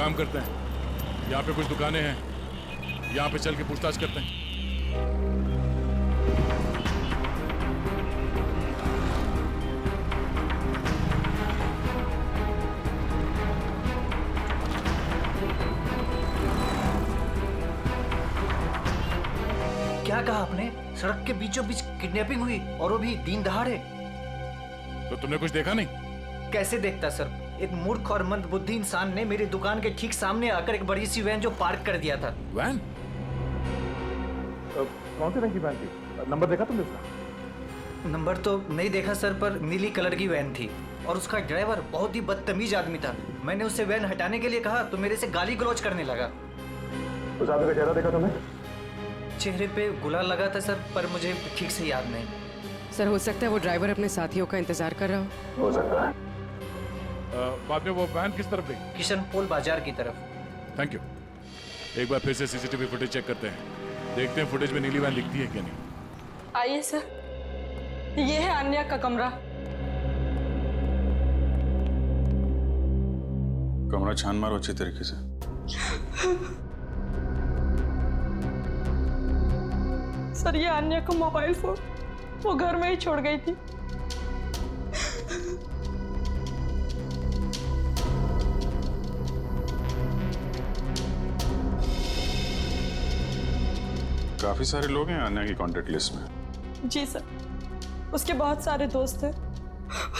काम करते हैं, यहाँ पे कुछ दुकानें हैं, यहाँ पे चल के पूछताछ करते हैं। क्या कहा आपने? सड़क के बीचों बीच किडनैपिंग हुई और वो भी दिन दहाड़े? तो तुमने कुछ देखा नहीं? कैसे देखता सर? एक मूर्ख और मंदबुद्धि इंसान ने मेरी दुकान के ठीक सामने आकर एक बड़ी सी वैन जो पार्क कर दिया था। वैन? कौन सी रंग की वैन थी? नंबर देखा तुमने उसका? नंबर तो नहीं देखा सर, पर नीली कलर की वैन थी और उसका ड्राइवर बहुत ही बदतमीज आदमी था। मैंने उसे वैन हटाने के लिए कहा तो मेरे से गाली गलौज करने लगा। उस आदमी का चेहरा देखा तुमने? चेहरे पे गुलाल लगा था सर, पर मुझे ठीक से याद नहीं। सर हो सकता है वो ड्राइवर अपने साथियों का इंतजार कर रहा हो सकता है। बाद में वो वैन किस तरफ गई? किशन पोल बाजार की तरफ। Thank you. एक बार फिर से सीसीटीवी फुटेज चेक करते हैं, देखते हैं फुटेज में नीली वैन दिखती है क्या नहीं। आइए सर, ये है अन्या का कमरा। कमरा छान मारो अच्छी तरीके से। सर ये अन्या का मोबाइल फोन वो घर में ही छोड़ गई थी। काफी सारे लोग हैं अन्या की कांटेक्ट लिस्ट में। जी सर, उसके बहुत सारे दोस्त हैं।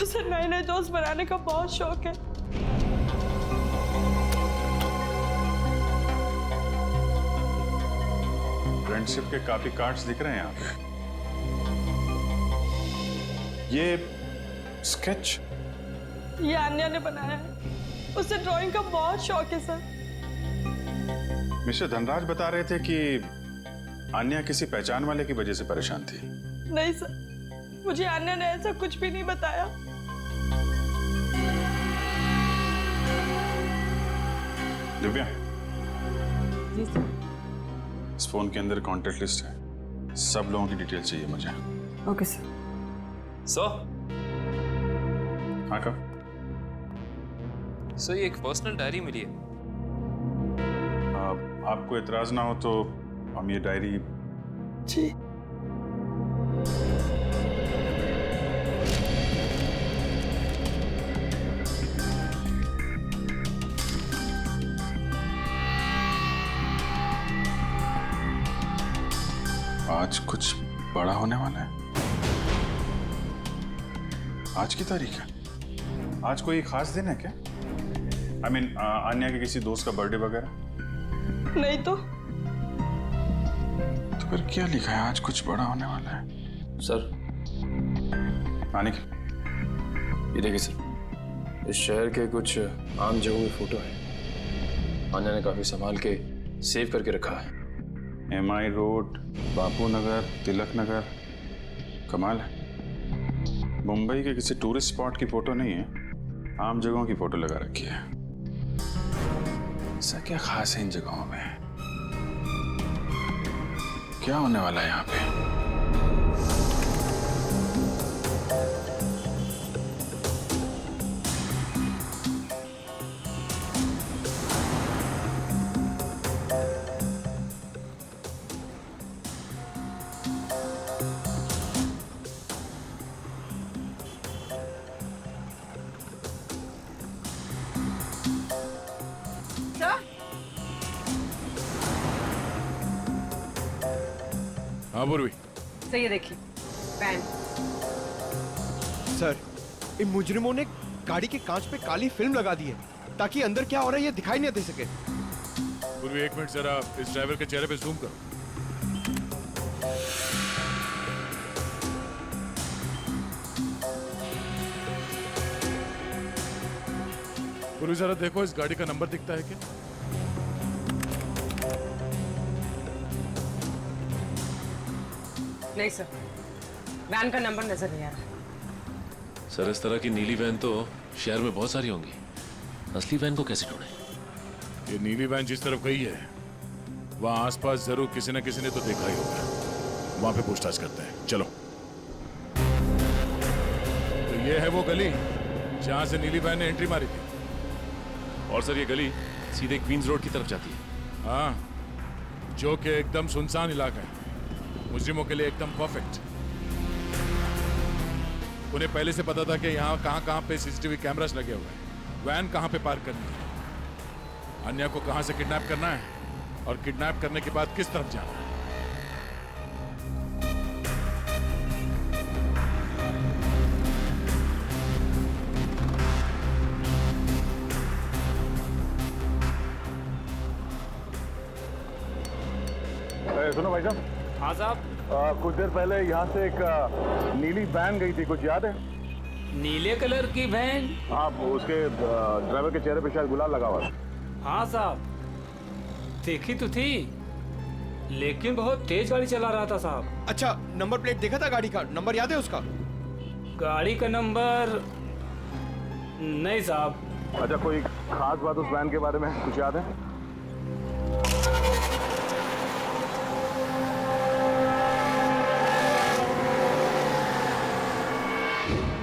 उसे नए नए दोस्त बनाने का बहुत शौक है। फ्रेंडशिप के काफी कार्ड्स दिख रहे हैं यहाँ पे। ये स्केच ये अन्या ने बनाया है। उसे ड्राइंग का बहुत शौक है सर। मिस्टर धनराज बता रहे थे कि अन्या किसी पहचान वाले की वजह से परेशान थी। नहीं सर, मुझे अन्या ने ऐसा कुछ भी नहीं बताया। दिव्या, जी सर। इस फोन के अंदर कांटेक्ट लिस्ट है, सब लोगों की डिटेल चाहिए मुझे। Okay sir. हाँ कब? सर ये एक पर्सनल डायरी मिली है। आपको एतराज ना हो तो हम ये डायरी। जी। आज कुछ बड़ा होने वाला है। आज की तारीख है? आज कोई खास दिन है क्या? I mean, अन्या के किसी दोस्त का बर्थडे वगैरह? नहीं तो फिर क्या लिखा है? आज कुछ बड़ा होने वाला है। सर आने की ये देखिए सर, इस शहर के कुछ आम जगहों की फोटो है। अन्या ने काफी संभाल के सेव करके रखा है। MI रोड, बापू नगर, तिलक नगर, कमाल है। मुंबई के किसी टूरिस्ट स्पॉट की फोटो नहीं है, आम जगहों की फोटो लगा रखी है। ऐसा क्या खास है इन जगहों में? क्या होने वाला है यहाँ पे? हाँ पूर्वी। सर ये देखिए वैन। सर, इन मुजरिमों ने गाड़ी के कांच पे काली फिल्म लगा दी है ताकि अंदर क्या हो रहा है ये दिखाई नहीं दे सके। पूर्वी एक मिनट जरा इस ड्राइवर के चेहरे पे जूम करो। पूर्वी जरा देखो इस गाड़ी का नंबर दिखता है क्या? नहीं सर, वैन का नंबर नजर नहीं आ रहा। सर इस तरह की नीली वैन तो शहर में बहुत सारी होंगी, असली वैन को कैसे ढूंढें? ये नीली वैन जिस तरफ गई है वहां आसपास जरूर किसी न किसी ने तो देखा ही होगा। वहां पे पूछताछ करते हैं, चलो। तो ये है वो गली जहां से नीली वैन ने एंट्री मारी थी। और सर ये गली सीधे क्वींस रोड की तरफ जाती है। हाँ, जो कि एकदम सुनसान इलाका है, मुजरिमों के लिए एकदम परफेक्ट। उन्हें पहले से पता था कि यहाँ कहाँ पे सीसीटीवी कैमरास लगे हुए हैं, वैन कहाँ पे पार्क करनी है, अन्या को कहाँ से किडनैप करना है और किडनैप करने के बाद किस तरफ जाना है। सुनो भाई साहब। हाँ साहब। कुछ देर पहले यहाँ से एक नीली वैन गई थी, कुछ याद है? नीले कलर की वैन? हाँ, उसके ड्राइवर के चेहरे पे शायद गुलाल लगा हुआ है। हाँ साहब, देखी तो थी, लेकिन बहुत तेज गाड़ी चला रहा था साहब। अच्छा, नंबर प्लेट देखा था गाड़ी का? नंबर याद है उसका? गाड़ी का नंबर नहीं साहब। अच्छा, कोई खास बात उस वैन के बारे में कुछ याद है?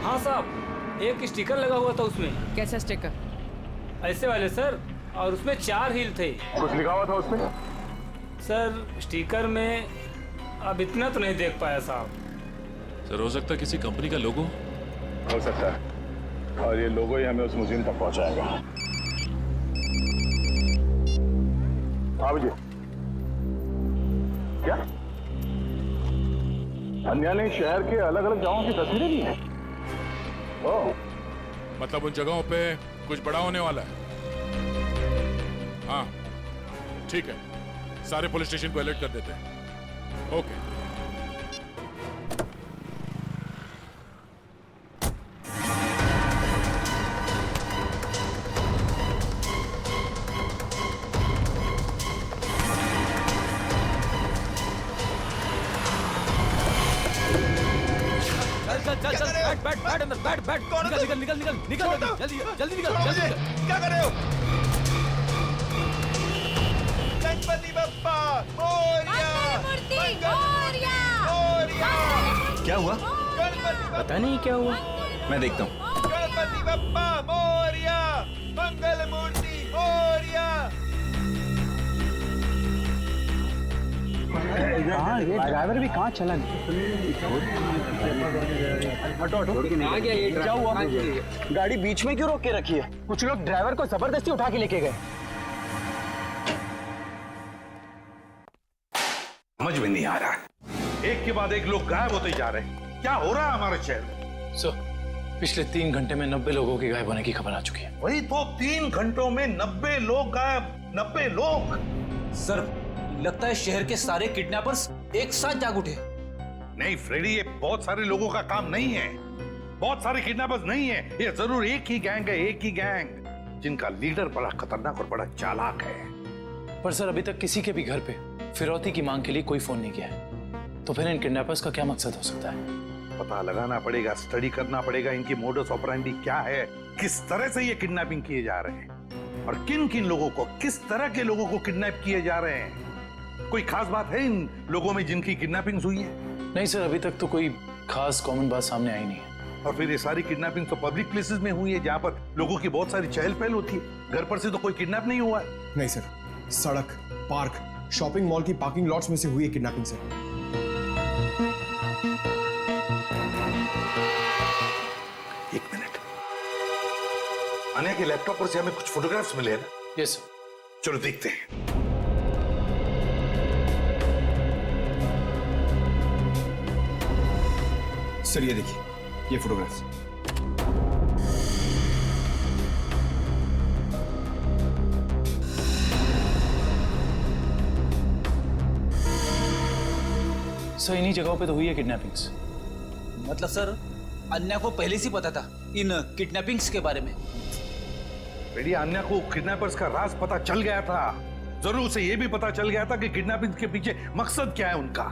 हाँ साहब, एक स्टिकर लगा हुआ था उसमें। कैसा स्टिकर? ऐसे वाले सर, और उसमें 4 हील थे। कुछ लिखा हुआ था उसमें? सर स्टिकर में अब इतना तो नहीं देख पाया साहब। सर हो सकता है किसी कंपनी का लोगो हो सकता है, और ये लोगो ही हमें उस म्यूजियम तक पहुंचाएगा। हाँ विजय, क्या अन्या ने शहर के अलग अलग जगहों की तस्वीरें दी हैं? ओह, मतलब उन जगहों पे कुछ बड़ा होने वाला है। हाँ ठीक है, सारे पुलिस स्टेशन को अलर्ट कर देते हैं। ओके। क्या कर रहे हो? गणपति बप्पा मोरया! क्या हुआ? पता नहीं क्या हुआ। मैं देखता हूँ। गणपति बप्पा मोरया! मंगल मूर्ति मोरया! ड्राइवर भी कहाँ चला गया? क्या हुआ? गाड़ी बीच में क्यों रोक के रखी है? कुछ लोग ड्राइवर को जबरदस्ती उठा के लेके गए। समझ में नहीं आ रहा है, एक के बाद एक लोग गायब होते जा रहे हैं। क्या हो रहा है हमारे शहर में? सर, पिछले 3 घंटे में 90 लोगों के गायब होने की खबर आ चुकी है। वही तो, 3 घंटों में 90 लोग गायब। 90 लोग। सर, लगता है शहर के सारे किडनैपर्स एक साथ जाग उठे। नहीं फ्रेडी, ये बहुत सारे लोगों का काम नहीं है, बहुत सारे किडनैपर्स नहीं है, ये जरूर एक ही गैंग है, एक ही गैंग जिनका लीडर बड़ा खतरनाक और बड़ा चालाक है। पर सर, अभी तक किसी के भी घर पे फिरौती की मांग के लिए कोई फोन नहीं किया है, तो फिर इन किडनैपर्स का क्या मकसद हो सकता है? पता लगाना पड़ेगा, स्टडी करना पड़ेगा, इनकी मोडस ऑपरेंडी क्या है, किस तरह से ये किडनैपिंग किए जा रहे हैं और किन किन लोगों को, किस तरह के लोगों को किडनैप किए जा रहे हैं। कोई खास बात है इन लोगों में जिनकी किडनैपिंग हुई है? नहीं सर, अभी तक तो कोई खास कॉमन बात सामने आई नहीं है। और फिर ये सारी किडनैपिंग तो पब्लिक प्लेसेस में हुई है, जहां पर लोगों की बहुत सारी चहल पहल होती है। घर पर से तो कोई किडनैप नहीं हुआ है। नहीं सर, सड़क, पार्क, शॉपिंग मॉल की पार्किंग लॉट्स में से हुई है किडनैपिंग सर। एक मिनट, अन्या के लैपटॉप पर से हमें कुछ फोटोग्राफ्स मिले हैं ना? Yes sir. चलो देखते हैं। सर ये देखिए, ये फोटोग्राफ्स। सर, इन्हीं जगहों पे तो हुई है किडनैपिंग्स। मतलब सर, अन्या को पहले से पता था इन किडनैपिंग्स के बारे में? बेटी, अन्या को किडनैपर्स का राज पता चल गया था। जरूर उसे यह भी पता चल गया था कि किडनैपिंग के पीछे मकसद क्या है उनका।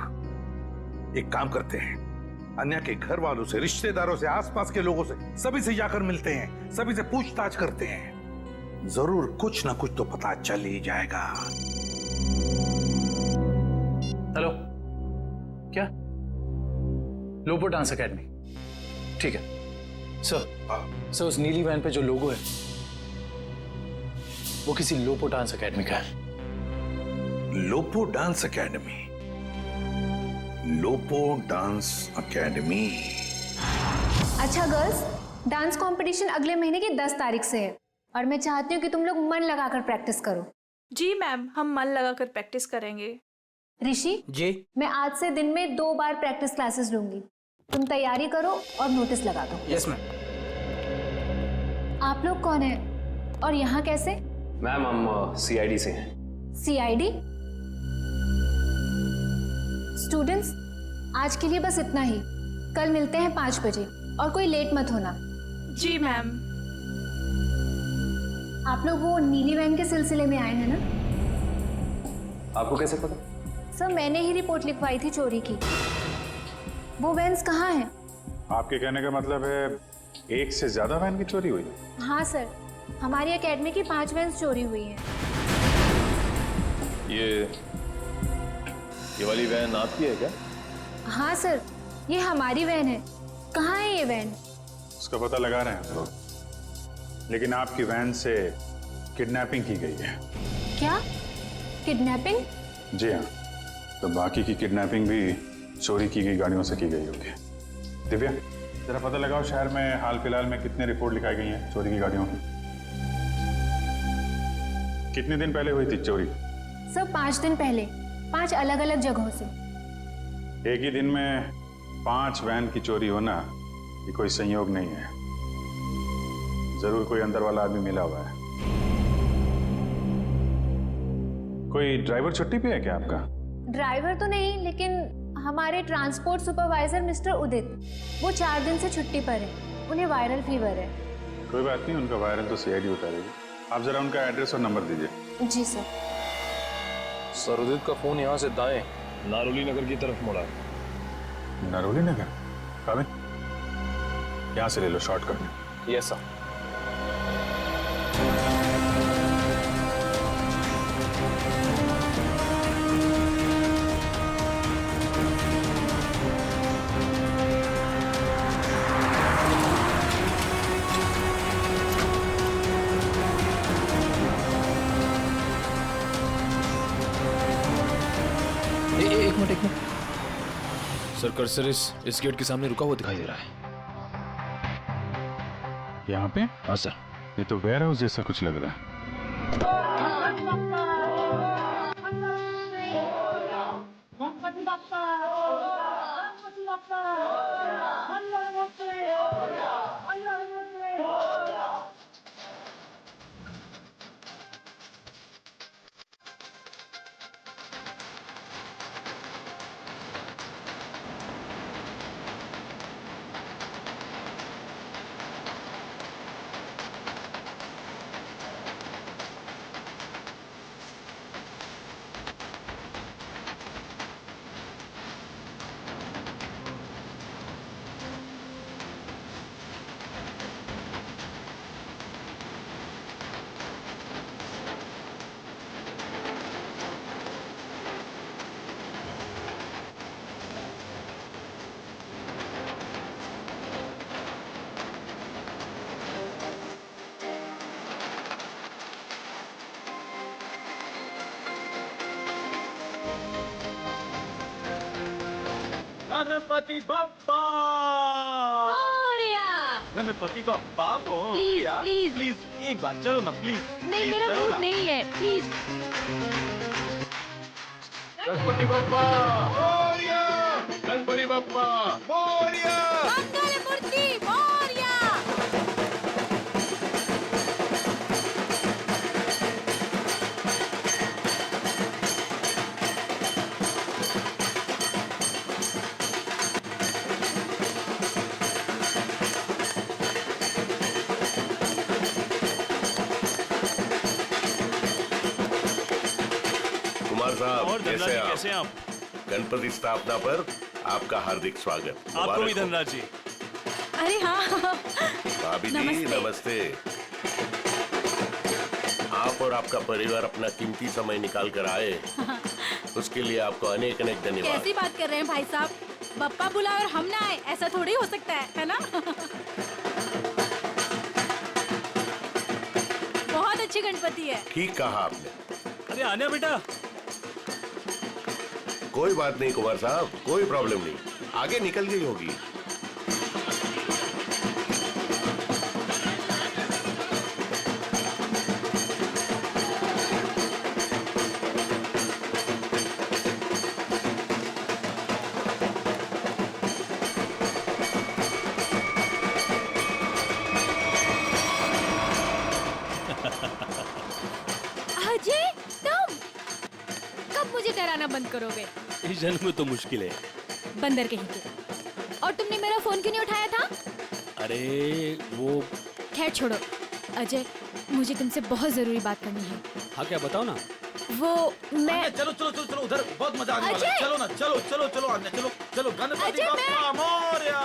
एक काम करते हैं, अन्या के घर वालों से, रिश्तेदारों से, आसपास के लोगों से, सभी से जाकर मिलते हैं, सभी से पूछताछ करते हैं। जरूर कुछ ना कुछ तो पता चल ही जाएगा। हेलो, क्या? लोबो डांस एकेडमी, ठीक है सर। सर, उस नीली वैन पे जो लोगो है वो किसी लोपो डांस एकेडमी का है। लोपो डांस एकेडमी? लोपो डांस एकेडमी। अच्छा गर्ल्स, डांस कंपटीशन अगले महीने की 10 तारीख से है और मैं चाहती हूँ कि तुम लोग मन लगाकर प्रैक्टिस करो। जी मैम, हम मन लगाकर प्रैक्टिस करेंगे। ऋषि जी, मैं आज से दिन में 2 बार प्रैक्टिस क्लासेस लूंगी। तुम तैयारी करो और नोटिस लगा दो। Yes ma'am. आप लोग कौन है और यहाँ कैसे? मैम हम सीआईडी से हैं। सीआईडी? स्टूडेंट्स, आज के लिए बस इतना ही। कल मिलते हैं 5 बजे और कोई लेट मत होना। जी मैम। आप लोग वो नीली वैन के सिलसिले में आए हैं ना? आपको कैसे पता? सर, मैंने ही रिपोर्ट लिखवाई थी चोरी की। वो वैन्स कहाँ हैं? आपके कहने का मतलब है एक से ज्यादा वैन की चोरी हुई? हाँ सर, हमारी एकेडमी की 5 वैन्स चोरी हुई हैं। ये वाली वैन आपकी है क्या? हाँ सर, ये हमारी वैन है। कहाँ है ये वैन? उसका पता लगा रहे हैं हम लोग, लेकिन आपकी वैन से किडनैपिंग की गई है। क्या? किडनैपिंग? जी हाँ, तो बाकी की किडनैपिंग भी चोरी की गई गाड़ियों से की गई होगी। दिव्या, जरा पता लगाओ शहर में हाल फिलहाल में कितने रिपोर्ट लिखाई गई हैं चोरी की गाड़ियों की। कितने दिन पहले हुई थी चोरी? सर 5 दिन पहले, 5 अलग अलग जगहों से। एक ही दिन में 5 वैन की चोरी होना ये कोई संयोग नहीं है। जरूर कोई अंदर वाला आदमी मिला हुआ है। कोई ड्राइवर छुट्टी पे है क्या आपका? ड्राइवर तो नहीं, लेकिन हमारे ट्रांसपोर्ट सुपरवाइजर मिस्टर उदित, वो 4 दिन से छुट्टी पर है। उन्हें वायरल फीवर है। कोई बात नहीं, उनका वायरल तो सीआईडी उतारेगी। आप जरा उनका एड्रेस और नंबर दीजिए। जी सर। सर, उदित का फोन यहाँ से दाएं नारोली नगर की तरफ मुड़ा है। नारोली नगर? काबिन, यहाँ से ले लो शॉर्टकट। Yes sir. एक मिनट। सर, कर्सर इस गेट के सामने रुका हुआ दिखाई दे रहा है। यहाँ पे? हाँ सर। ये तो वेयर हाउस जैसा कुछ लग रहा है। Ganpati Bappa! Ganpati Bappa please please please एक बार चलो ना प्लीज। नहीं, मेरा मूड नहीं है, प्लीज। गणपति बप्पा मोरया! गणपति बप्पा मोरया! मंगल मूर्ति मोरया! और कैसे आप? गणपति स्थापना पर आपका हार्दिक स्वागत। आपको भी धनराज जी। अरे हाँ, भाभी जी नमस्ते। आप और आपका परिवार अपना कीमती समय निकाल कर आए, उसके लिए आपको अनेक अनेक धन्यवाद। कैसी बात कर रहे हैं भाई साहब? बप्पा बुलाए और हम ना आए, ऐसा थोड़ी हो सकता है ना? बहुत अच्छे गणपति है। ठीक कहा आपने। अरे आन्या बेटा। कोई बात नहीं कुमार साहब, कोई प्रॉब्लम नहीं, आगे निकल गई होगी। अजय, तुम कब मुझे डराना बंद करोगे? इस जन्म में तो मुश्किल है। बंदर कहीं के। और तुमने मेरा फोन क्यों नहीं उठाया था? अरे वो खैर छोड़ो। अजय, मुझे तुमसे बहुत जरूरी बात करनी है। हाँ क्या बताओ ना। वो मैं चलो चलो चलो चलो उधर बहुत मजा आने वाला है। चलो ना, चलो चलो चलो आन्या, चलो चलो गणपति बप्पा मोरया।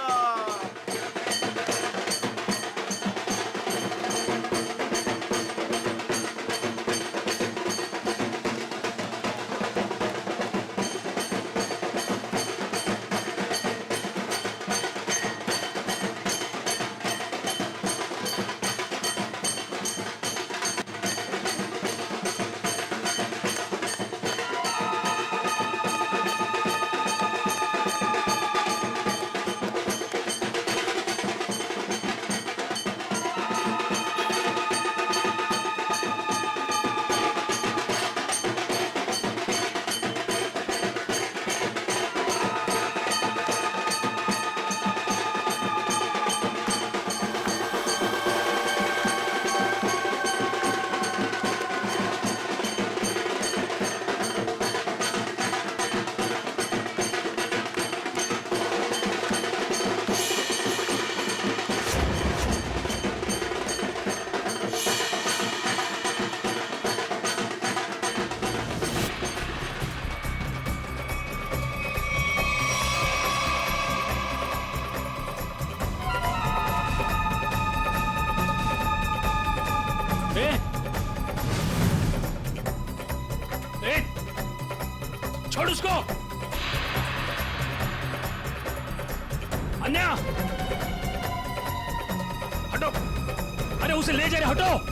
छोड़ उसको। अन्या हटो। अरे उसे ले जा रहे, हटो।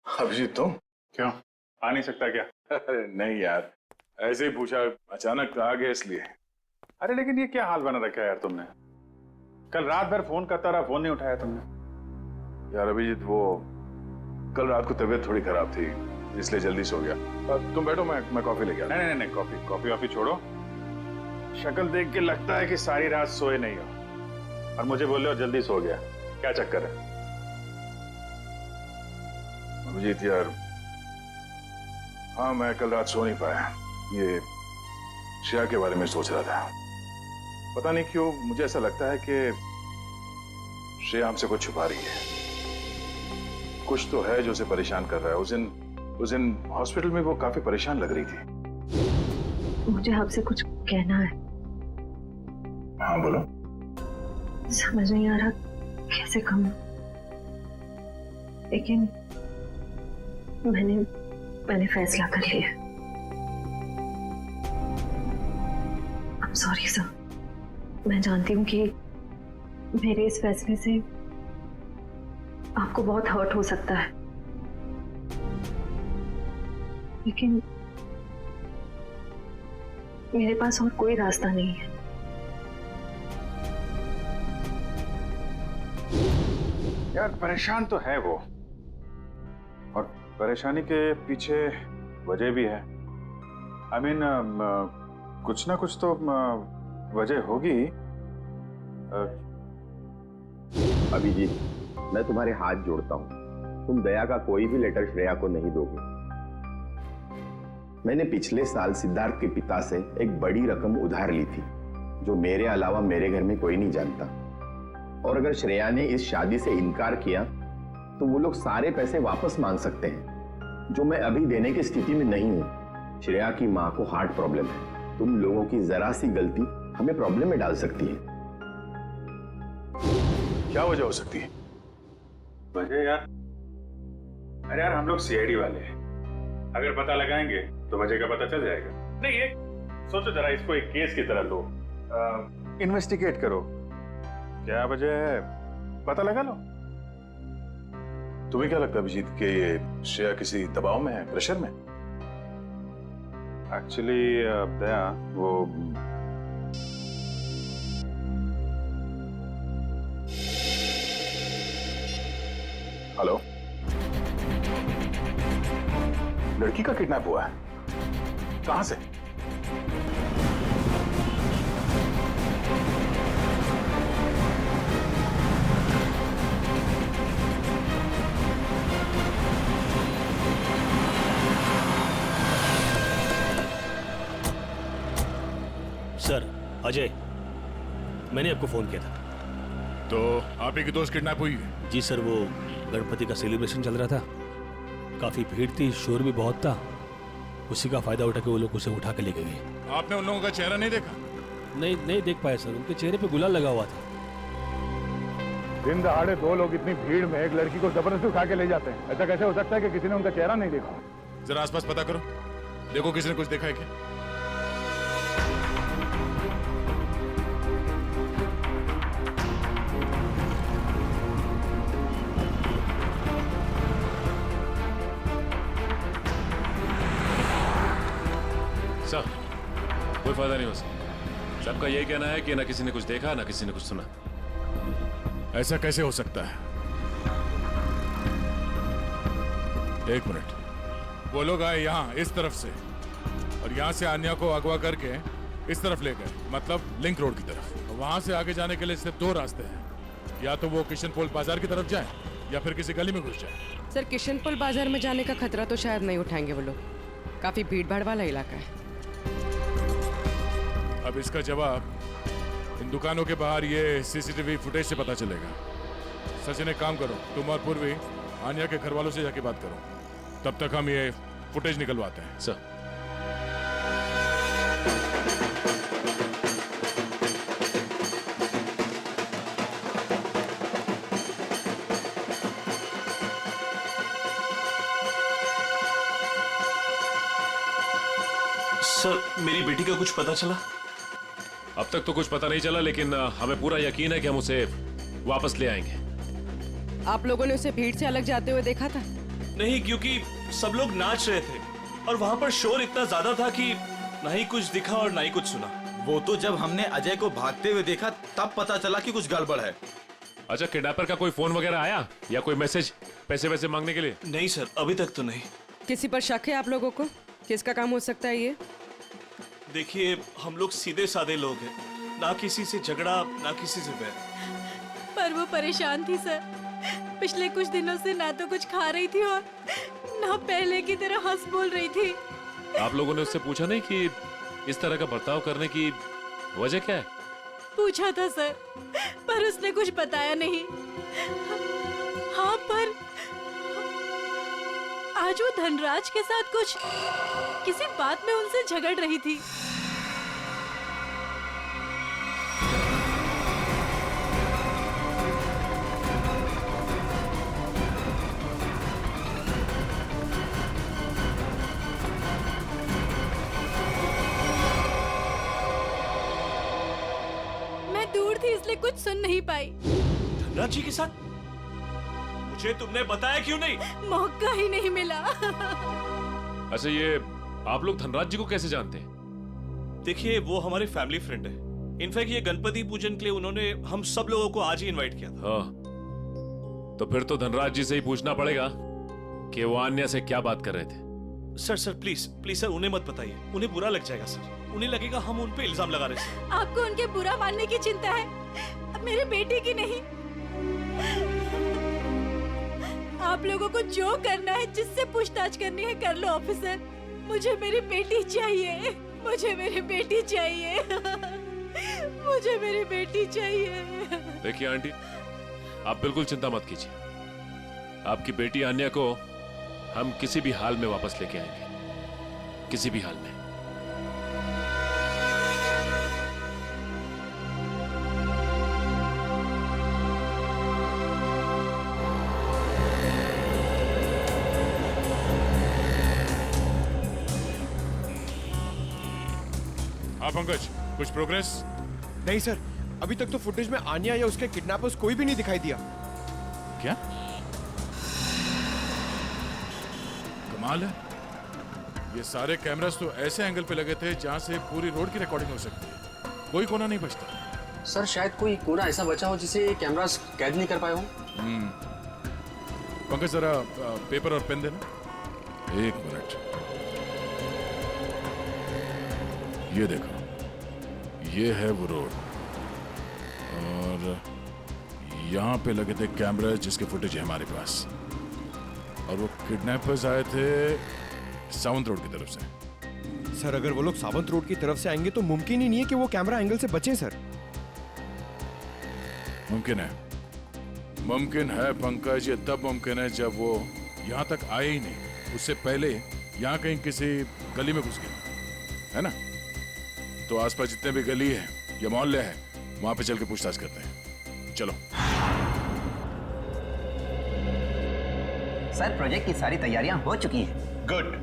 अभिजीत तुम क्यों आ नहीं सकता क्या? अरे नहीं यार, ऐसे ही पूछा, अचानक आ गए इसलिए। अरे लेकिन ये क्या हाल बना रखा है यार तुमने? कल रात भर फोन करता रहा, फोन नहीं उठाया तुमने। यार अभिजीत वो कल रात को तबीयत थोड़ी खराब थी, इसलिए जल्दी सो गया। तुम बैठो, मैं कॉफी लेके आता। नहीं नहीं नहीं, कॉफी वॉफी छोड़ो। शक्ल देख के लगता है कि सारी रात सोए नहीं हो और मुझे बोले और जल्दी सो गया। क्या चक्कर है? अभिजीत यार, हाँ मैं कल रात सो नहीं पाया। ये श्रेया के बारे में सोच रहा था। पता नहीं क्यों मुझे ऐसा लगता है कि श्रेया हमसे कुछ छुपा रही है। कुछ तो है जो उसे परेशान कर रहा है। उस दिन हॉस्पिटल में वो काफी परेशान लग रही थी। मुझे आपसे कुछ कहना है। हाँ बोलो। समझ नहीं आ रहा कैसे कहूं, लेकिन मैंने मैंने फैसला कर लिया। I'm sorry सर, मैं जानती हूँ कि मेरे इस फैसले से आपको बहुत हर्ट हो सकता है, लेकिन मेरे पास और कोई रास्ता नहीं है। यार परेशान तो है वो, और परेशानी के पीछे वजह भी है। I mean, कुछ ना कुछ तो वजह होगी। अभिजीत, मैं तुम्हारे हाथ जोड़ता हूँ, तुम दया का कोई भी लेटर श्रेया को नहीं दोगे। मैंने पिछले साल सिद्धार्थ के पिता से एक बड़ी रकम उधार ली थी, जो मेरे अलावा मेरे घर में कोई नहीं जानता। और अगर श्रेया ने इस शादी से इनकार किया तो वो लोग सारे पैसे वापस मांग सकते हैं, जो मैं अभी देने की स्थिति में नहीं हूं। श्रेया की मां को हार्ट प्रॉब्लम है, तुम लोगों की जरा सी गलती हमें प्रॉब्लम में डाल सकती है। क्या वजह हो सकती है? वजह यार, अरे यार हम लोग सीआईडी वाले हैं, अगर पता लगाएंगे तो वजह का पता चल जाएगा। नहीं, ये सोचो जरा, इसको एक केस की तरह लो, इन्वेस्टिगेट करो, क्या वजह है पता लगा लो। तुम्हें क्या लगता है अभिजीत कि ये श्रेया किसी दबाव में है, प्रेशर में? एक्चुअली दया, वो हेलो, लड़की का किडनैप हुआ है, कहां से? सर अजय, मैंने आपको फोन किया था। तो आप ही की दोस्त किडनैप हुई है? जी सर, वो गणपति का सेलिब्रेशन चल रहा था, काफी भीड़ थी, शोर भी बहुत था, उसी का फायदा उठा के वो लोग उसे उठा के लेके गए। आपने उन लोगों का चेहरा नहीं देखा? नहीं देख पाया सर, उनके चेहरे पे गुलाल लगा हुआ था। दिन दहाड़े दो लोग इतनी भीड़ में एक लड़की को जबरदस्ती उठा के ले जाते हैं, ऐसा कैसे हो सकता है कि किसी ने उनका चेहरा नहीं देखा? जरा आसपास पता करो, देखो किसी ने कुछ देखा है क्या। सर, कोई फायदा नहीं हो सकता। सबका यही कहना है कि ना किसी ने कुछ देखा ना किसी ने कुछ सुना। ऐसा कैसे हो सकता है? एक मिनट, वो लोग आए यहाँ इस तरफ से और यहाँ से आन्या को अगवा करके इस तरफ ले गए, मतलब लिंक रोड की तरफ। वहां से आगे जाने के लिए सिर्फ दो रास्ते हैं, या तो वो किशनपोल बाजार की तरफ जाए या फिर किसी गली में घुस जाए। सर, किशनपोल बाजार में जाने का खतरा तो शायद नहीं उठाएंगे वो लोग, काफी भीड़ भाड़ वाला इलाका है। अब इसका जवाब इन दुकानों के बाहर ये सीसीटीवी फुटेज से पता चलेगा। सचिन, एक काम करो, तुम और पूर्वी आन्या के घर वालों से जाके बात करो, तब तक हम ये फुटेज निकलवाते हैं। सर, सर, मेरी बेटी का कुछ पता चला? अब तक तो कुछ पता नहीं चला, लेकिन हमें पूरा यकीन है कि हम उसे वापस ले आएंगे। आप लोगों ने उसे भीड़ से अलग जाते हुए देखा था? नहीं, क्योंकि सब लोग नाच रहे थे और वहां पर शोर इतना ज्यादा था कि ना ही कुछ दिखा और ना ही कुछ सुना। वो तो जब हमने अजय को भागते हुए देखा तब पता चला कि कुछ गड़बड़ है। अच्छा, किडनैपर का कोई फोन वगैरह आया या कोई मैसेज पैसे वैसे मांगने के लिए? नहीं सर, अभी तक तो नहीं। किसी पर शक है आप लोगों को? किसका काम हो सकता है ये? देखिए, हम लोग सीधे साधे लोग हैं, ना किसी से झगड़ा ना किसी से बैर। पर वो परेशान थी सर, पिछले कुछ दिनों से ना तो कुछ खा रही थी और ना पहले की तरह हंस बोल रही थी। आप लोगों ने उससे पूछा नहीं कि इस तरह का बर्ताव करने की वजह क्या है? पूछा था सर, पर उसने कुछ बताया नहीं। हाँ, पर आज वो धनराज के साथ कुछ किसी बात में उनसे झगड़ रही थी। कुछ सुन नहीं पाई। धनराज जी के साथ? मुझे तुमने बताया क्यों नहीं? मौका ही नहीं मिला। अच्छा, ये आप लोग धनराज जी को कैसे जानते हैं? देखिए, वो हमारे फैमिली फ्रेंड है। इनफैक्ट ये गणपति पूजन के लिए उन्होंने हम सब लोगों को आज ही इनवाइट किया था। हाँ, तो फिर तो धनराज जी से ही पूछना पड़ेगा कि वो अन्या से क्या बात कर रहे थे। सर प्लीज प्लीज सर, उन्हें मत बताइए, उन्हें बुरा लग जाएगा सर। उन्हें लगेगा हम उन पे इल्जाम लगा रहे हैं। आपको उनके बुरा मानने की चिंता है, अब मेरे बेटे की नहीं। आप लोगों को जो करना है, जिससे पूछताछ करनी है कर लो ऑफिसर। मुझे मेरी बेटी चाहिए, मुझे मेरी बेटी चाहिए, मुझे मेरी बेटी चाहिए। देखिए आंटी, आप बिल्कुल चिंता मत कीजिए। आपकी बेटी अन्या को हम किसी भी हाल में वापस लेके आएंगे, किसी भी हाल में। हाँ पंकज, कुछ प्रोग्रेस? नहीं सर, अभी तक तो फुटेज में आन्या या उसके किडनैपर्स कोई भी नहीं दिखाई दिया। क्या कमाल है, ये सारे कैमरास तो ऐसे एंगल पे लगे थे जहां से पूरी रोड की रिकॉर्डिंग हो सकती है। कोई कोना नहीं बचता। सर शायद कोई कोना ऐसा बचा हो जिसे कैमरास कैद नहीं कर पाए हो। पंकज जरा पेपर और पेन देना। एक मिनट, ये देखो, ये है वो रोड और यहाँ पे लगे थे कैमरा जिसके फुटेज है हमारे पास। और वो किडनैपर्स आए थे सावंत रोड की तरफ से। सर अगर वो लोग सावंत रोड की तरफ से आएंगे तो मुमकिन ही नहीं है कि वो कैमरा एंगल से बचे सर। मुमकिन है, मुमकिन है पंकज। ये तब मुमकिन है जब वो यहाँ तक आए ही नहीं, उससे पहले यहाँ कहीं किसी गली में घुस गए, है ना? तो आसपास जितने भी गली है या मोहल्ले हैं, वहां पे चल के पूछताछ करते हैं। चलो। सर प्रोजेक्ट की सारी तैयारियां हो चुकी हैं। गुड,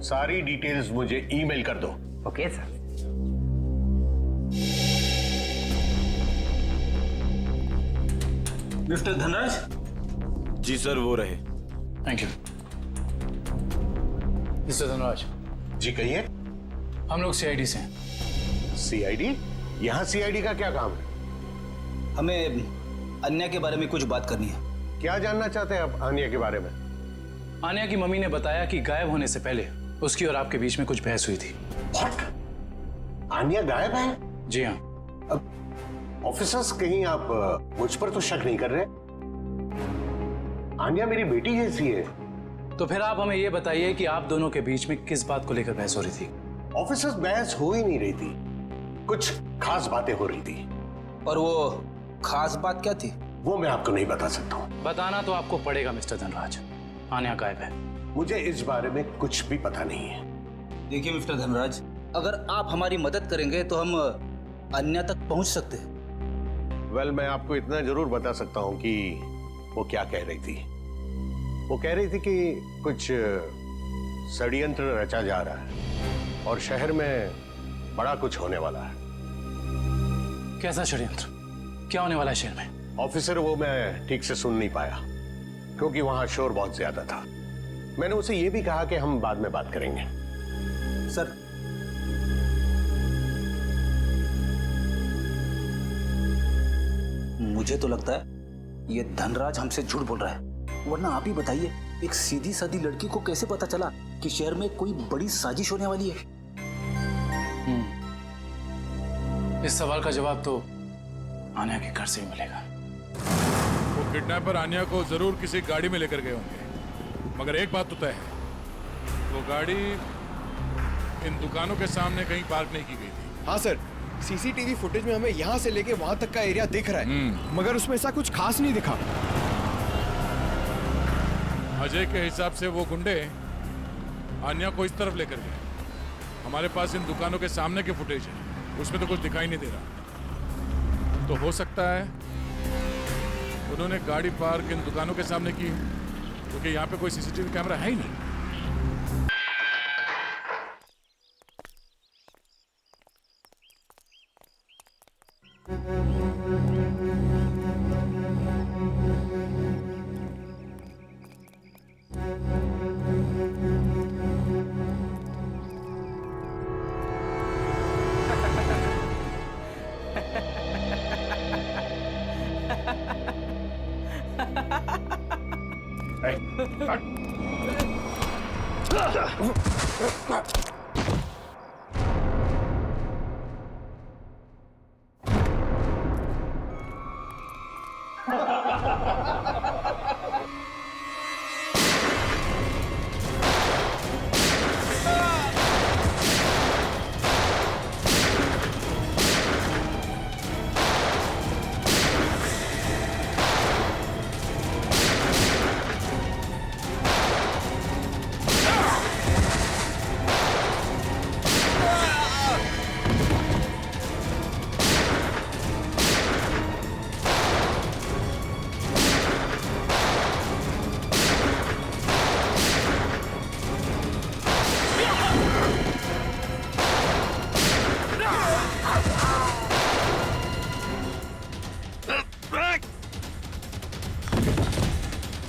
सारी डिटेल्स मुझे ईमेल कर दो। Okay sir. मिस्टर धनराज? जी सर, वो रहे। Thank you. मिस्टर धनराज जी कहिए। हम लोग सीआईडी से हैं। सीआईडी? यहाँ सीआईडी का क्या काम है? हमें अन्या के बारे में कुछ बात करनी है। क्या जानना चाहते हैं आप आन्या के बारे में? आन्या की मम्मी ने बताया कि गायब होने से पहले उसकी और आपके बीच में कुछ बहस हुई थी। What? आन्या गायब है? जी हाँ। अब ऑफिसर्स, कहीं आप मुझ पर तो शक नहीं कर रहे? आन्या मेरी बेटी जैसी है। तो फिर आप हमें ये बताइए कि आप दोनों के बीच में किस बात को लेकर बहस हो रही थी? ऑफिसर्स, बहस हो ही नहीं रही थी, कुछ खास बातें हो रही थी। और वो खास बात क्या थी? वो मैं आपको नहीं बता सकता हूँ। बताना तो आपको पड़ेगा मिस्टर धनराज। आन्या गायब है। मुझे इस बारे में कुछ भी पता नहीं है। देखिए मिस्टर धनराज, अगर आप हमारी मदद करेंगे तो हम अन्या तक पहुंच सकते हैं। वेल, मैं आपको इतना जरूर बता सकता हूँ कि वो क्या कह रही थी। वो कह रही थी कि कुछ षड्यंत्र रचा जा रहा है और शहर में बड़ा कुछ होने वाला है। कैसा षड्यंत्र? क्या होने वाला है शहर में? ऑफिसर, वो मैं ठीक से सुन नहीं पाया क्योंकि वहां शोर बहुत ज्यादा था। मैंने उसे ये भी कहा कि हम बाद में बात करेंगे। सर, मुझे तो लगता है ये धनराज हमसे झूठ बोल रहा है। वरना आप ही बताइए, एक सीधी सादी लड़की को कैसे पता चला कि शहर में कोई बड़ी साजिश होने वाली है? इस सवाल का जवाब तो आन्या के घर से ही मिलेगा। वो किडनैपर आन्या को जरूर किसी गाड़ी में लेकर गए होंगे, मगर एक बात तो तय है, वो गाड़ी इन दुकानों के सामने कहीं पार्क नहीं की गई थी। हाँ सर, सीसीटीवी फुटेज में हमें यहाँ से लेके वहां तक का एरिया दिख रहा है, मगर उसमें ऐसा कुछ खास नहीं दिखा। अजय के हिसाब से वो गुंडे आन्या को इस तरफ लेकर गए। हमारे पास इन दुकानों के सामने के फुटेज है, उसमें तो कुछ दिखाई नहीं दे रहा। तो हो सकता है उन्होंने गाड़ी पार्क इन दुकानों के सामने की, क्योंकि यहाँ पे कोई सीसीटीवी कैमरा है ही नहीं।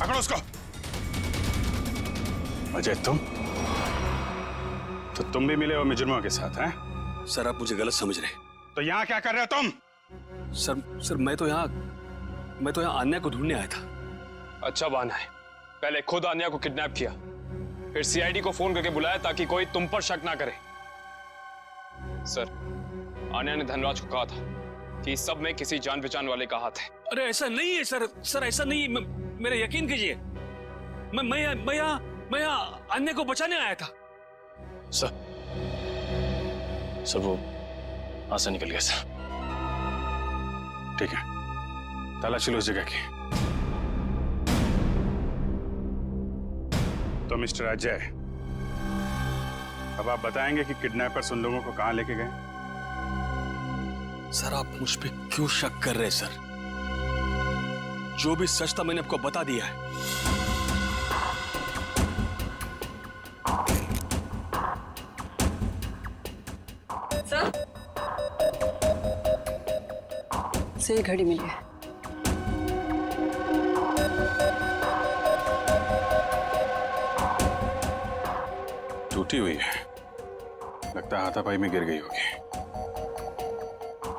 पकड़ो उसको। अजय तुम भी मिले हो मुजरिमों के साथ हैं? सर आप मुझे गलत समझ रहे। तो यहाँ क्या कर रहे हो तुम? सर मैं तो यहाँ आन्या को ढूंढने आया था। अच्छा बहाना है। पहले खुद आन्या को किडनैप किया, फिर सीआईडी को फोन करके बुलाया ताकि कोई तुम पर शक ना करे। सर आन्या ने धनराज को कहा था कि इस सब में किसी जान पहचान वाले का हाथ है। अरे ऐसा नहीं है सर ऐसा नहीं है। मेरा यकीन कीजिए, मैं यहाँ अन्य को बचाने आया था। सर वो हाथ से निकल गया सर। ठीक है, तलाशी लो उस जगह की। तो मिस्टर अजय, अब आप बताएंगे कि किडनैपर्स उन लोगों को कहां लेके गए? सर आप मुझ पे क्यों शक कर रहे हैं सर? जो भी सच था मैंने आपको बता दिया है। सर से घड़ी मिली है। टूटी हुई है, लगता है हाथापाई में गिर गई होगी।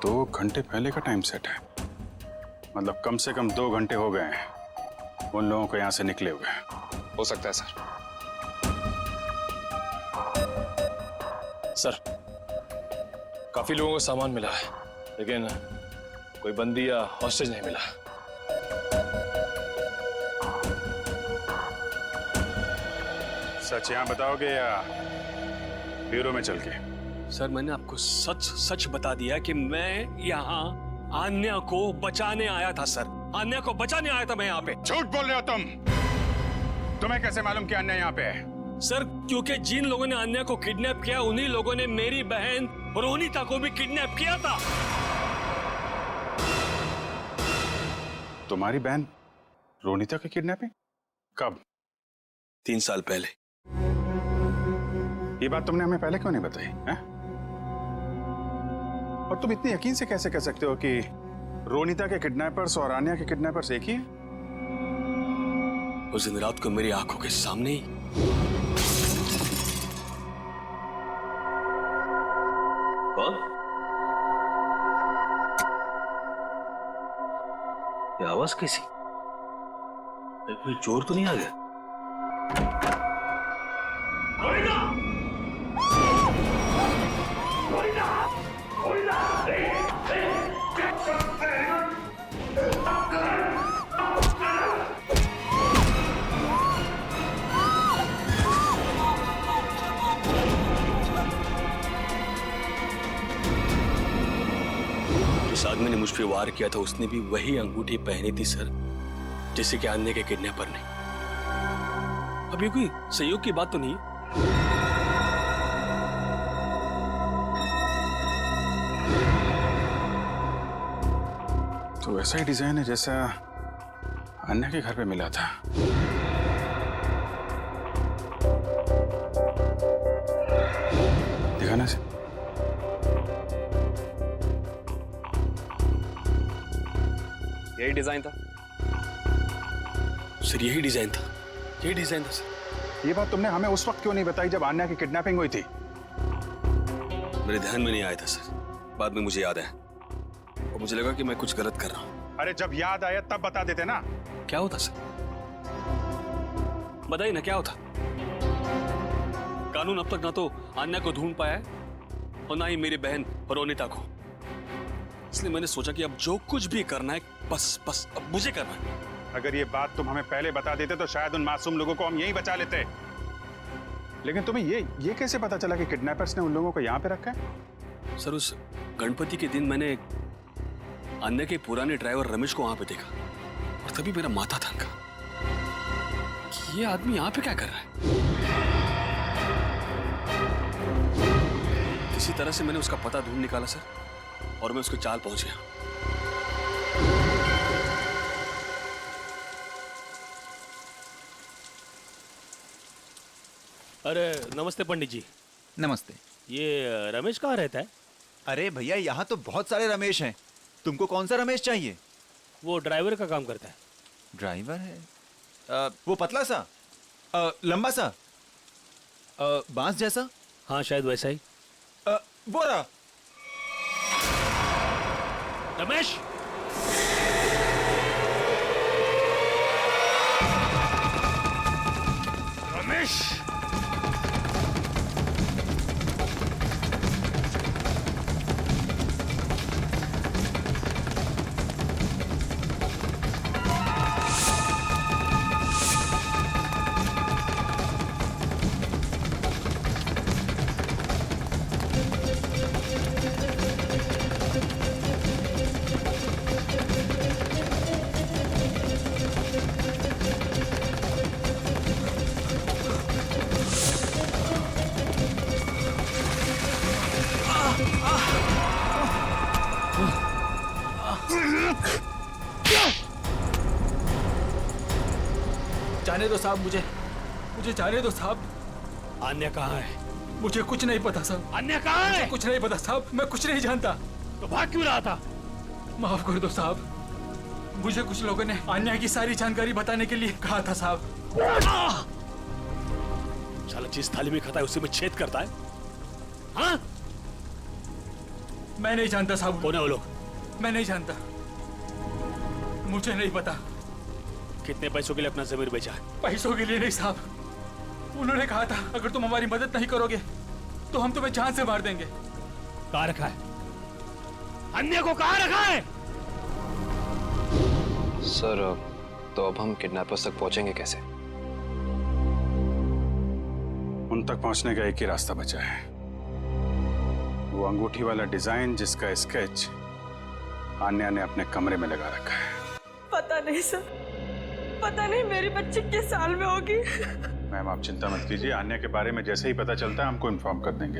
2 घंटे पहले का टाइम सेट है, मतलब कम से कम 2 घंटे हो गए हैं उन लोगों को यहां से निकले हुए। हो सकता है सर। सर काफी लोगों को सामान मिला है, लेकिन कोई बंदी या हॉस्टेज नहीं मिला। सच यहां बताओगे या ब्यूरो में चल के? सर मैंने आपको सच बता दिया कि मैं यहाँ आन्या को बचाने आया था सर। आन्या को बचाने आया था मैं यहाँ पे। झूठ बोल रहे हो तुम। तुम्हें कैसे मालूम कि आन्या यहाँ पे है? सर क्योंकि जिन लोगों ने आन्या को किडनैप किया उन्हीं लोगों ने मेरी बहन रोनिता को भी किडनैप किया था। तुम्हारी बहन रोनिता की किडनैपिंग कब? 3 साल पहले। ये बात तुमने हमें पहले क्यों नहीं बताई है? और तुम इतनी यकीन से कैसे कह सकते हो कि रोनिता के किडनैपर्स और आन्या के किडनैपर्स एक ही हैं? उस दिन रात को मेरी आंखों के सामने ही कौन? ये आवाज कैसी? कोई चोर तो नहीं आ गया? जिस आदमी ने मुझ पे वार किया था उसने भी वही अंगूठी पहनी थी सर, जैसे कि आन्या के किडनैपर ने। अब ये कोई सहयोग की बात तो नहीं? तो वैसा ही डिजाइन है जैसा आन्या के घर पे मिला था। दिखाना से। यही डिजाइन था सर। यही डिजाइन था सर। ये बात तुमने हमें उस वक्त क्यों नहीं बताई जब आन्या की किडनैपिंग हुई थी? मेरे ध्यान में नहीं आया था सर। बाद में मुझे याद आया और मुझे लगा कि मैं कुछ गलत कर रहा हूँ। अरे जब याद आया तब बता देते ना। क्या होता सर? बताइए ना क्या होता। कानून अब तक ना तो आन्या को ढूंढ पाया है और ना ही मेरी बहन रोनिता को। इसलिए मैंने सोचा कि अब जो कुछ भी करना है बस अब मुझे करना है। अगर ये बात तुम हमें पहले बता देते तो शायद उन मासूम लोगों को हम यहीं बचा लेते। लेकिन तुम्हें ये कैसे पता चला कि किडनैपर्स ने उन लोगों को यहाँ पे रखा है? सर उस गणपति के दिन मैंने अन्य के पुराने ड्राइवर रमेश को वहां पे देखा और तभी मेरा माथा थनका कि ये आदमी यहाँ पे क्या कर रहा है। किसी तरह से मैंने उसका पता ढूंढ निकाला सर और मैं उसके चाल पहुंच गया। अरे नमस्ते पंडित जी। नमस्ते। ये रमेश कहाँ रहता है? अरे भैया यहाँ तो बहुत सारे रमेश हैं। तुमको कौन सा रमेश चाहिए? वो ड्राइवर का काम करता है। ड्राइवर है? वो पतला सा, लंबा सा, बांस जैसा? हाँ शायद वैसा ही। वो रहा। रमेश रमेश जाने दो साहब, मुझे जाने दो साहब। अन्य कहाँ है? मुझे कुछ नहीं पता साहब। अन्य कहाँ है? कुछ नहीं पता साहब, मैं कुछ नहीं जानता। तो भाग क्यों रहा था? माफ कर दो साहब, मुझे कुछ लोगों ने अन्य की सारी जानकारी बताने के लिए कहा था साहब। साला जिस थाली में खाता है उसी में छेद करता है। हाँ? मैं नहीं जानता साहब। कौन है वो लोग? मैं नहीं जानता, मुझे नहीं पता। कितने पैसों के लिए अपना जमीर बेचा है? पैसों के लिए नहीं साहब, उन्होंने कहा था अगर तुम हमारी मदद नहीं करोगे तो हम तुम्हें जान से मार देंगे। कहाँ रखा है? अन्य को कहाँ रखा है? सर तो अब हम किडनैपर्स तक पहुंचेंगे कैसे? उन तक पहुंचने का एक ही रास्ता बचा है, वो अंगूठी वाला डिजाइन जिसका स्केच आन्या ने अपने कमरे में लगा रखा है। पता नहीं सर, पता नहीं मेरी बच्ची किस साल में होगी। मैम आप चिंता मत कीजिए, आन्या के बारे में जैसे ही पता चलता है हमको इन्फॉर्म कर देंगे।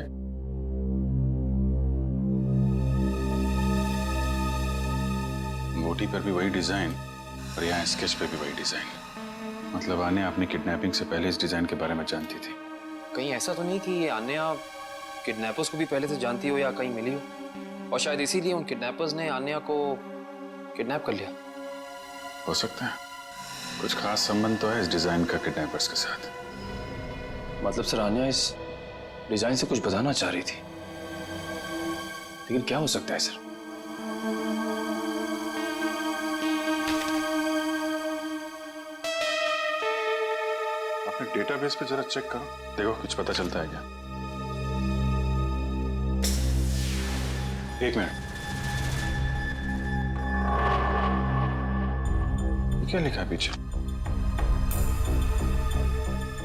अंगूठी पर भी वही डिजाइन और यहाँ स्केच पे भी वही डिजाइन। मतलब आन्या अपनी किडनैपिंग से पहले इस डिजाइन के बारे में जानती थी। कहीं ऐसा तो नहीं कि आन्या किडनैपर्स को भी पहले से जानती हो या कहीं मिली हो और शायद इसीलिए उन किडनैपर्स ने आन्या को किडनैप कर लिया? हो सकता है, कुछ खास संबंध तो है इस डिजाइन का किडनैपर्स के साथ। मतलब सर आन्या इस डिजाइन से कुछ बताना चाह रही थी, लेकिन क्या हो सकता है सर? अपने डेटाबेस पे जरा चेक करो, देखो कुछ पता चलता है क्या। एक मिनट, क्या लिखा है पीछे?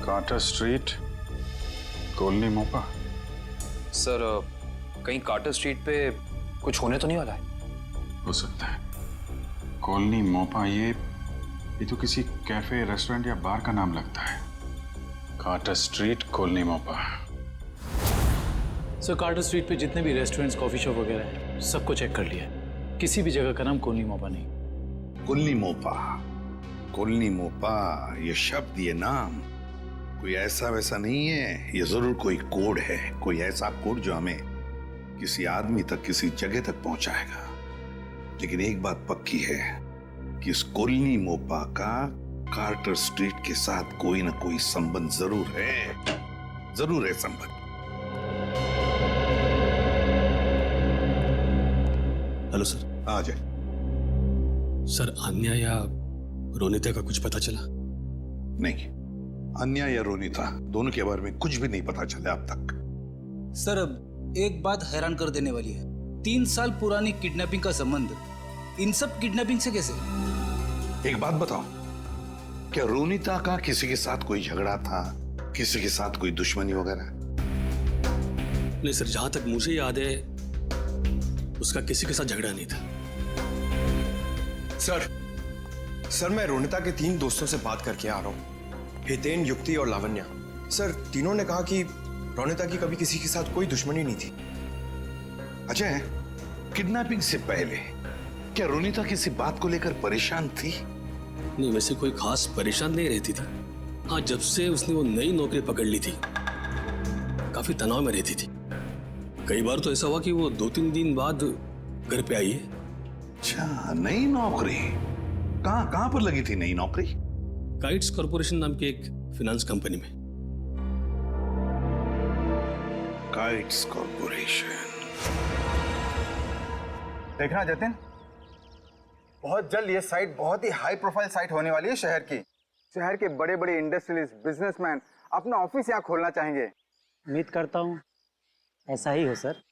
Carter street, colony Mopa. Sir कहीं कार्टर स्ट्रीट पे कुछ होने तो नहीं वाला है? हो सकता है, कॉलोनी मोपा ये तो किसी कैफे, रेस्टोरेंट या बार का नाम लगता है। Carter street, colony Mopa. Sir Carter street पे जितने भी रेस्टोरेंट्स, कॉफी शॉप वगैरह हैं, सबको चेक कर लिया, किसी भी जगह का नाम कॉलोनी मोपा नहीं। कॉलोनी मोपा, कॉलोनी मोपा, ये शब्द, ये नाम कोई ऐसा वैसा नहीं है। ये जरूर कोई कोड है, कोई ऐसा कोड जो हमें किसी आदमी तक, किसी जगह तक पहुंचाएगा। लेकिन एक बात पक्की है कि इस कॉलोनी मोपा का कार्टर स्ट्रीट के साथ कोई ना कोई संबंध जरूर है, जरूर है संबंध। Hello sir. आ जाए। सर आन्या या रोनिता का कुछ पता चला? नहीं, अन्या या रोनिता दोनों के बारे में कुछ भी नहीं पता चला अब तक। सर अब एक बात हैरान कर देने वाली है, 3 साल पुरानी किडनैपिंग का संबंध इन सब किडनैपिंग से कैसे? एक बात बताओ, क्या रोनिता का किसी के साथ कोई झगड़ा था, किसी के साथ कोई दुश्मनी वगैरह? नहीं सर, जहां तक मुझे याद है उसका किसी के साथ झगड़ा नहीं था। सर मैं रोनिता के 3 दोस्तों से बात करके आ रहा हूँ, हितेन, युक्ति और लावण्या। सर तीनों ने कहा कि रोनिता की कभी किसी के साथ कोई दुश्मनी नहीं थी। अजय, किडनैपिंग से पहले क्या रोनिता किसी बात को लेकर परेशान थी? नहीं, वैसे कोई खास परेशान नहीं रहती थी। हाँ, जब से उसने वो नई नौकरी पकड़ ली थी काफी तनाव में रहती थी। कई बार तो ऐसा हुआ कि वो 2-3 दिन बाद घर पे आई है। अच्छा, नई नौकरी? कहाँ पर लगी थी नई नौकरी? काइट्स कॉर्पोरेशन नाम की एक फाइनेंस कंपनी में। Kites corporation. देखना जतिन, बहुत जल्द ये साइट बहुत ही हाई प्रोफाइल साइट होने वाली है शहर की। शहर के बड़े बड़े इंडस्ट्रियलिस्ट, बिजनेसमैन अपना ऑफिस यहाँ खोलना चाहेंगे। उम्मीद करता हूँ ऐसा ही हो सर।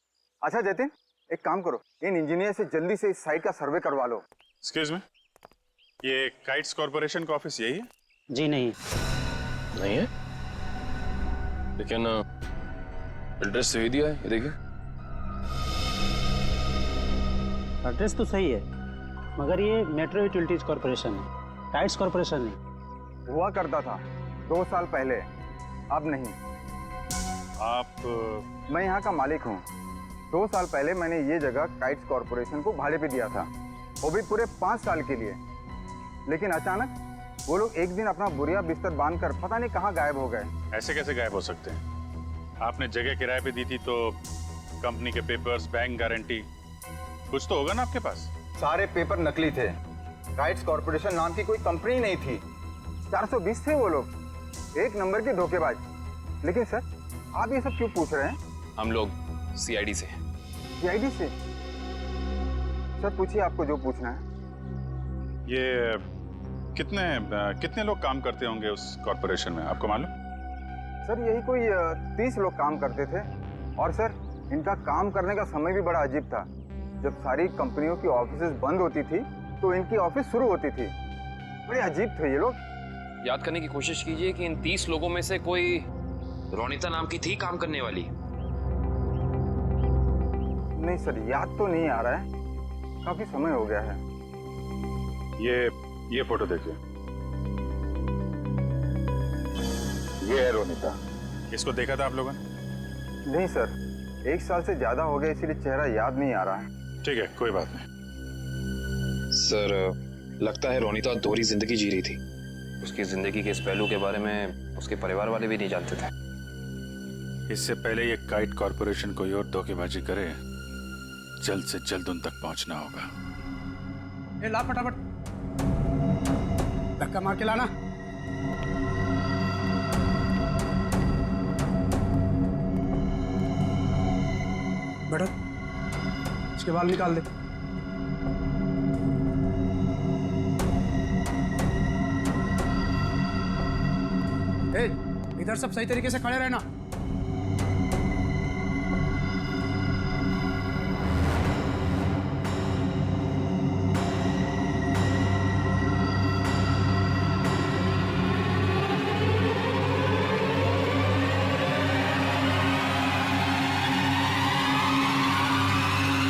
अच्छा जतिन, एक काम करो, इन इंजीनियर से जल्दी से इस साइट का सर्वे करवा लो। एक्सक्यूज मी, ये काइट्स कॉर्पोरेशन का ऑफिस यही है? जी नहीं है, लेकिन एड्रेस सही दिया है, ये देखिए। एड्रेस तो सही है, मगर ये मेट्रो यूटिलिटीज कॉर्पोरेशन है, काइट्स कॉर्पोरेशन नहीं। हुआ करता था 2 साल पहले, अब नहीं। आप? मैं यहाँ का मालिक हूँ। 2 साल पहले मैंने ये जगह काइट्स कॉर्पोरेशन को भाड़े पे दिया था, वो भी पूरे 5 साल के लिए। लेकिन अचानक वो लोग एक दिन अपना बुरिया बिस्तर बांधकर पता नहीं कहाँ गायब हो गए। ऐसे कैसे गायब हो सकते हैं? आपने जगह किराए पे दी थी तो कंपनी के पेपर्स, बैंक गारंटी, कुछ तो होगा ना आपके पास? सारे पेपर नकली थे। काइट्स कॉर्पोरेशन नाम की कोई कंपनी नहीं थी। 420 थे वो लोग, एक नंबर के धोखेबाज। लेकिन सर, आप ये सब क्यों पूछ रहे हैं? हम लोग सीआईडी से। सीआईडी से? सर पूछिए आपको जो पूछना है। ये कितने लोग काम करते होंगे उस कॉर्पोरेशन में, आपको मालूम? सर यही कोई 30 लोग काम करते थे। और सर इनका काम करने का समय भी बड़ा अजीब था। जब सारी कंपनियों की ऑफिसेज बंद होती थी तो इनकी ऑफिस शुरू होती थी। बड़े अजीब थे ये लोग। याद करने की कोशिश कीजिए कि इन 30 लोगों में से कोई रोनिता नाम की थी काम करने वाली? नहीं सर, याद तो नहीं आ रहा है, काफी समय हो गया है। ये फोटो देखिए, ये है रोनिता। इसको देखा था आप लोगों ने? नहीं सर, 1 साल से ज्यादा हो गया, इसीलिए चेहरा याद नहीं आ रहा है। ठीक है, कोई बात नहीं। सर लगता है रोनिता दोहरी जिंदगी जी रही थी। उसकी जिंदगी के इस पहलू के बारे में उसके परिवार वाले भी नहीं जानते थे। इससे पहले ये काइट कॉर्पोरेशन कोई और धोखेबाजी करे, जल्द से जल्द उन तक पहुंचना होगा। ए ला फटाफट, धक्का मार के लाना। बैठो, इसके बाल निकाल दे। ए, इधर सब सही तरीके से खड़े रहना।